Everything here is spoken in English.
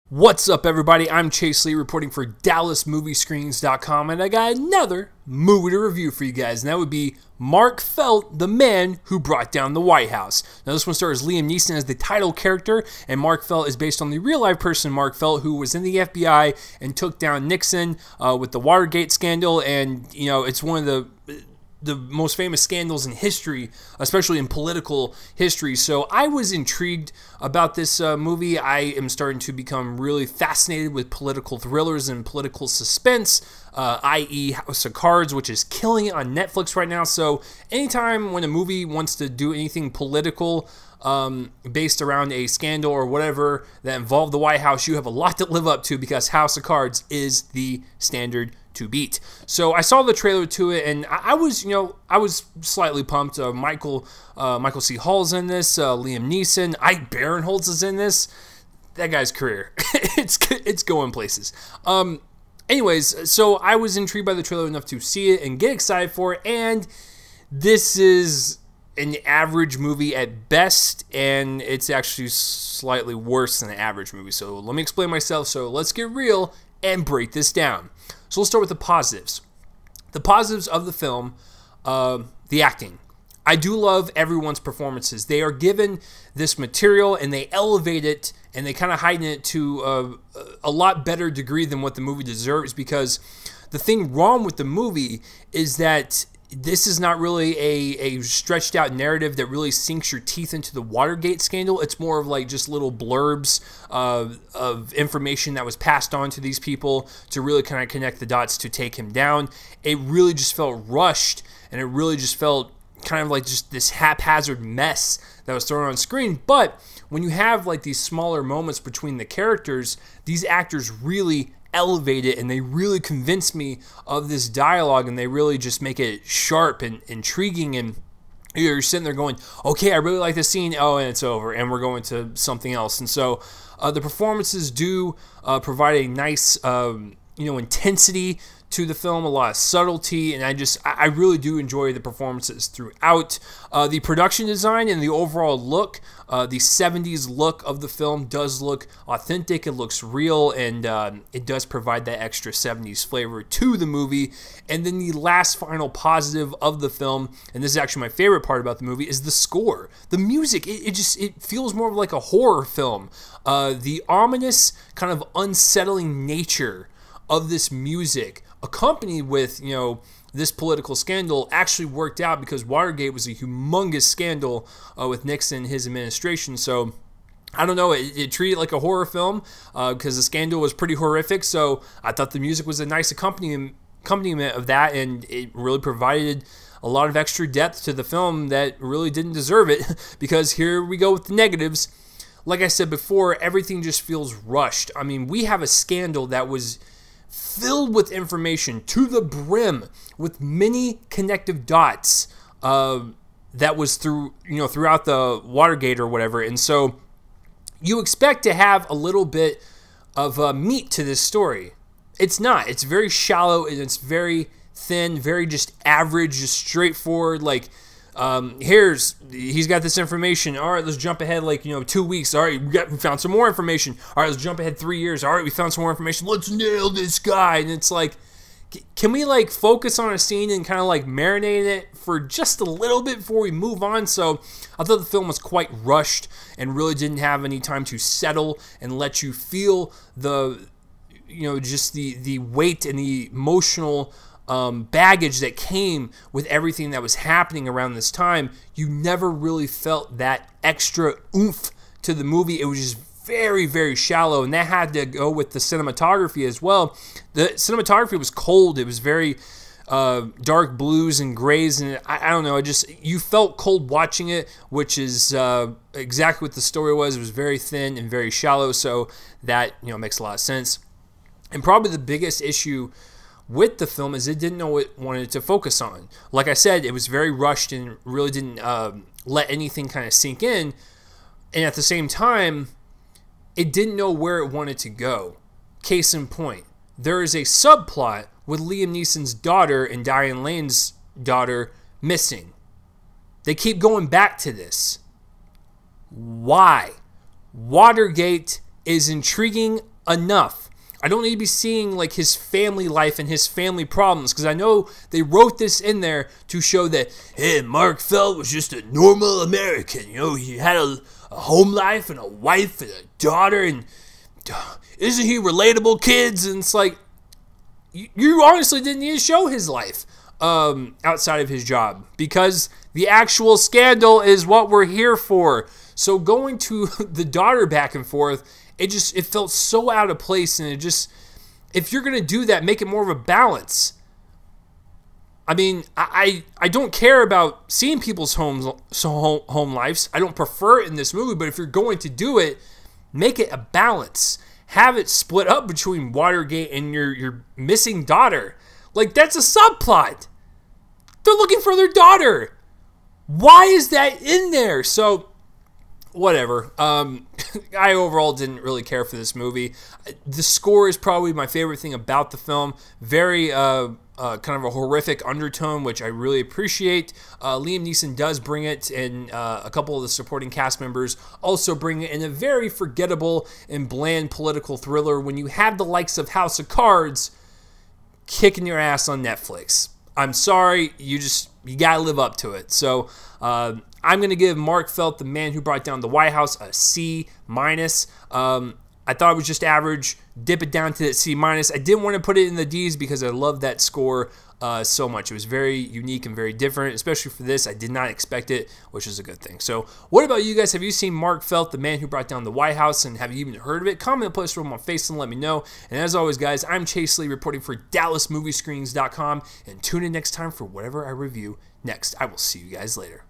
What's up, everybody? I'm Chase Lee reporting for DallasMovieScreenings.com, and I got another movie to review for you guys, and that would be Mark Felt, the Man Who Brought Down the White House. Now, this one stars Liam Neeson as the title character, and Mark Felt is based on the real-life person Mark Felt, who was in the FBI and took down Nixon with the Watergate scandal, and, you know, it's one of the most famous scandals in history, especially in political history. So I was intrigued about this movie. I am starting to become really fascinated with political thrillers and political suspense, i.e. House of Cards, which is killing it on Netflix right now. So anytime when a movie wants to do anything political based around a scandal or whatever that involved the White House, you have a lot to live up to, because House of Cards is the standard to beat. So I saw the trailer to it, and I was slightly pumped. Michael C. Hall's in this. Liam Neeson, Ike Barinholtz is in this. That guy's career, it's going places. Anyways, so I was intrigued by the trailer enough to see it and get excited for it. And this is an average movie at best, and it's actually slightly worse than an average movie. So let me explain myself. So let's get real and break this down. So let's start with the positives. The positives of the film, the acting. I do love everyone's performances. They are given this material and they elevate it, and they kind of heighten it to a lot better degree than what the movie deserves, because the thing wrong with the movie is that this is not really a stretched out narrative that really sinks your teeth into the Watergate scandal. It's more of like just little blurbs of information that was passed on to these people to really kind of connect the dots to take him down. It really just felt rushed, and it really just felt kind of like just this haphazard mess that was thrown on screen. But when you have like these smaller moments between the characters, these actors really elevate it, and they really convince me of this dialogue, and they really just make it sharp and intriguing, and you're sitting there going, okay, I really like this scene, oh, and it's over, and we're going to something else. And so the performances do provide a nice intensity to the film, a lot of subtlety, and I really do enjoy the performances throughout. The production design and the overall look, the 70s look of the film does look authentic. It looks real, and it does provide that extra 70s flavor to the movie. And then the last final positive of the film, and this is actually my favorite part about the movie, is the score. The music, it feels more like a horror film. The ominous, kind of unsettling nature of this music, accompanied with, this political scandal, actually worked out, because Watergate was a humongous scandal with Nixon and his administration. So I don't know, it treated it like a horror film because the scandal was pretty horrific. So I thought the music was a nice accompaniment of that, and it really provided a lot of extra depth to the film that really didn't deserve it. Because here we go with the negatives. Like I said before, everything just feels rushed. I mean, we have a scandal that was filled with information to the brim, with many connective dots that was throughout the Watergate or whatever. And so you expect to have a little bit of meat to this story. It's not. It's very shallow, and it's very thin, very just average, just straightforward. Like, he's got this information. All right, let's jump ahead 2 weeks. All right, we found some more information. All right, let's jump ahead 3 years. All right, we found some more information. Let's nail this guy. And it's like, can we focus on a scene and kind of marinate it for just a little bit before we move on? So I thought the film was quite rushed and really didn't have any time to settle and let you feel just the weight and the emotional baggage that came with everything that was happening around this time. You never really felt that extra oomph to the movie. It was just very, very shallow, and that had to go with the cinematography as well. The cinematography was cold. It was very dark blues and grays, and I don't know, you felt cold watching it, which is exactly what the story was. It was very thin and very shallow, so that makes a lot of sense. And probably the biggest issue with the film is it didn't know what it wanted to focus on. Like I said, it was very rushed and really didn't let anything kind of sink in. And at the same time, it didn't know where it wanted to go. Case in point, there is a subplot with Liam Neeson's daughter and Diane Lane's daughter missing. They keep going back to this. Why? Watergate is intriguing enough. I don't need to be seeing like his family life and his family problems, because I know they wrote this in there to show that, hey, Mark Felt was just a normal American. You know, he had a home life and a wife and a daughter, and isn't he relatable, kids? And it's like, you honestly didn't need to show his life outside of his job, because the actual scandal is what we're here for. So going to the daughter back and forth, it felt so out of place, and if you're going to do that, make it more of a balance. I mean, I don't care about seeing people's home lives. I don't prefer it in this movie, but if you're going to do it, make it a balance. Have it split up between Watergate and your missing daughter. Like, that's a subplot. They're looking for their daughter. Why is that in there? So, whatever. I overall didn't really care for this movie. The score is probably my favorite thing about the film. Very kind of a horrific undertone, which I really appreciate. Liam Neeson does bring it, and a couple of the supporting cast members also bring it in a very forgettable and bland political thriller when you have the likes of House of Cards kicking your ass on Netflix. I'm sorry, you gotta live up to it. So I'm gonna give Mark Felt, the man who brought down the White House, a C-. I thought it was just average. Dip it down to that C-. I didn't want to put it in the D's because I love that score so much. It was very unique and very different, especially for this. I did not expect it, which is a good thing. So what about you guys? Have you seen Mark Felt, the man who brought down the White House, and have you even heard of it? Comment, post on my face, and let me know. And as always, guys, I'm Chase Lee reporting for DallasMovieScreens.com, and tune in next time for whatever I review next. I will see you guys later.